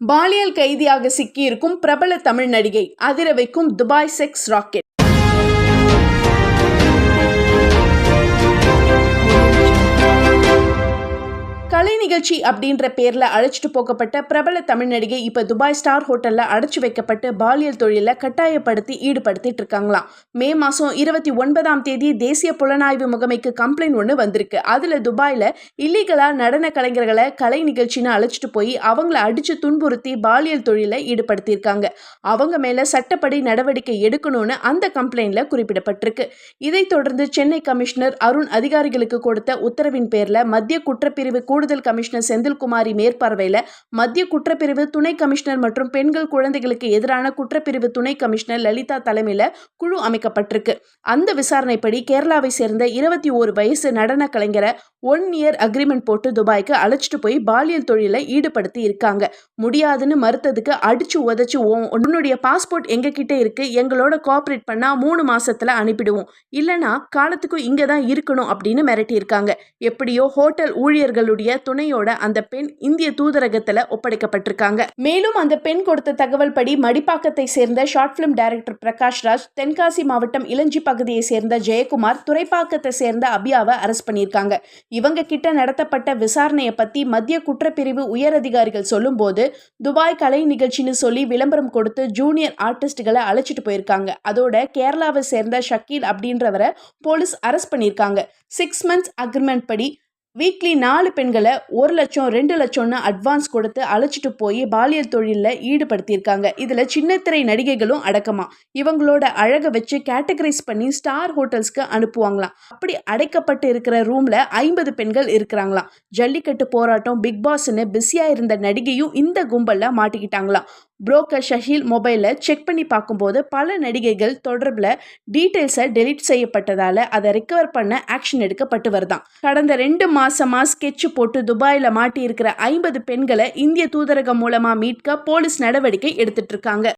பாலியல் கைதியாக சிக்கியிருக்கும் பிரபல தமிழ் நடிகை, அதிர வைக்கும் துபாய் செக்ஸ் ராக்கெட். கலை நிகழ்ச்சி அப்படின்ற பேர்ல அழைச்சிட்டு போகப்பட்ட பிரபல தமிழ் நடிகை இப்ப துபாய் ஸ்டார் ஹோட்டல்ல அடைச்சு வைக்கப்பட்டு பாலியல் தொழில கட்டாயப்படுத்தி ஈடுபடுத்திட்டு இருக்காங்களாம். மே மாசம் 29ஆம் தேதி தேசிய புலனாய்வு முகமைக்கு கம்ப்ளைண்ட் ஒன்று வந்திருக்கு. அதுல துபாயில இல்லீகலா நடன கலைஞர்களை கலை நிகழ்ச்சின்னு அழைச்சிட்டு போய் அவங்கள அடிச்சு துன்புறுத்தி பாலியல் தொழில ஈடுபடுத்தியிருக்காங்க. அவங்க மேல சட்டப்படி நடவடிக்கை எடுக்கணும்னு அந்த கம்ப்ளைண்ட்ல குறிப்பிடப்பட்டிருக்கு. இதைத் தொடர்ந்து சென்னை கமிஷனர் அருண் அதிகாரிகளுக்கு கொடுத்த உத்தரவின் பேர்ல மத்திய குற்றப்பிரிவு கூடுதல் கமிஷனர் செந்தில்குமாரி மேற்பார்வையில மத்திய குற்றப்பிரிவு துணை கமிஷனர் மற்றும் பெண்கள் குழந்தைகளுக்கு எதிரான குற்றப்பிரிவு துணை கமிஷனர் லலிதா தலைமையில குழு அமைக்கப்பட்டிருக்கு. அந்த விசாரணைப்படி கேரளாவை சேர்ந்த 21 வயசு நடன கலைஞரை 1 இயர் அக்ரிமெண்ட் போட்டு துபாய்க்கு அழைச்சிட்டு போய் பாலியல் தொழில ஈடுபடுத்தி இருக்காங்க. முடியாதுன்னு மறுத்ததுக்கு அடிச்சு உதச்சு உன்னுடைய பாஸ்போர்ட் எங்க கிட்ட இருக்கு, எங்களோட கோஆபரேட் பண்ணா 3 மாசத்துல அனுப்பிடுவோம், இல்லனா காலத்துக்கும் இங்க தான் இருக்கணும் அப்படின்னு மிரட்டி இருக்காங்க. எப்படியோ ஹோட்டல் ஊழியர்களுடைய துணையோட அந்த பெண் இந்திய தூதரகத்துல ஒப்படைக்கப்பட்டிருக்காங்க. மேலும் அந்த பெண் கொடுத்த தகவல் படி மடிப்பாக்கத்தை சேர்ந்த short film director Prakash Raj, Tenkasi மாவட்டம் இளஞ்சி பகுதியை சேர்ந்த ஜெயக்குமார், துறைப்பாக்கத்தை சேர்ந்த அபியாவை அரெஸ்ட் பண்ணியிருக்காங்க. இவங்க கிட்ட நடத்தப்பட்ட விசாரணையை பத்தி மத்திய குற்றப்பிரிவு உயர் அதிகாரிகள் சொல்லும் போது துபாய் கலை நிகழ்ச்சின்னு சொல்லி விளம்பரம் கொடுத்து ஜூனியர் ஆர்டிஸ்ட்களை அழைச்சிட்டு போயிருக்காங்க. அதோட கேரளாவை சேர்ந்த ஷக்கீல் அப்படின்றவரை போலீஸ் அரெஸ்ட் பண்ணியிருக்காங்க. 6 months அக்ரிமெண்ட் படி வீக்லி 4 பெண்களை 1 லட்சம் 2 லட்சம்னு அட்வான்ஸ் கொடுத்து அழைச்சிட்டு போய் பாலியல் தொழிலில் ஈடுபடுத்தியிருக்காங்க. இதில் சின்னத்திரை நடிகைகளும் அடக்கமா. இவங்களோட அழகை வச்சு கேட்டகரைஸ் பண்ணி ஸ்டார் ஹோட்டல்ஸ்க்கு அனுப்புவாங்களாம். அப்படி அடைக்கப்பட்டு இருக்கிற ரூம்ல 50 பெண்கள் இருக்கிறாங்களாம். ஜல்லிக்கட்டு போராட்டம், பிக் பாஸ்ன்னு பிஸியா இருந்த நடிகையும் இந்த கும்பல்ல மாட்டிக்கிட்டாங்களாம். புரோக்கர் ஷஹீல் மொபைலை செக் பண்ணி பார்க்கும்போது பல நடிகைகள் தொடர்பில் டீட்டெயில்ஸை டெலீட் செய்யப்பட்டதால அதை ரெக்கவர் பண்ண ஆக்ஷன் எடுக்கப்பட்டு வருதான். கடந்த 2 மாசமா ஸ்கெட்ச் போட்டு துபாயில் மாட்டி இருக்கிற 50 பெண்களை இந்திய தூதரகம் மூலமா மீட்க போலீஸ் நடவடிக்கை எடுத்துட்டு இருக்காங்க.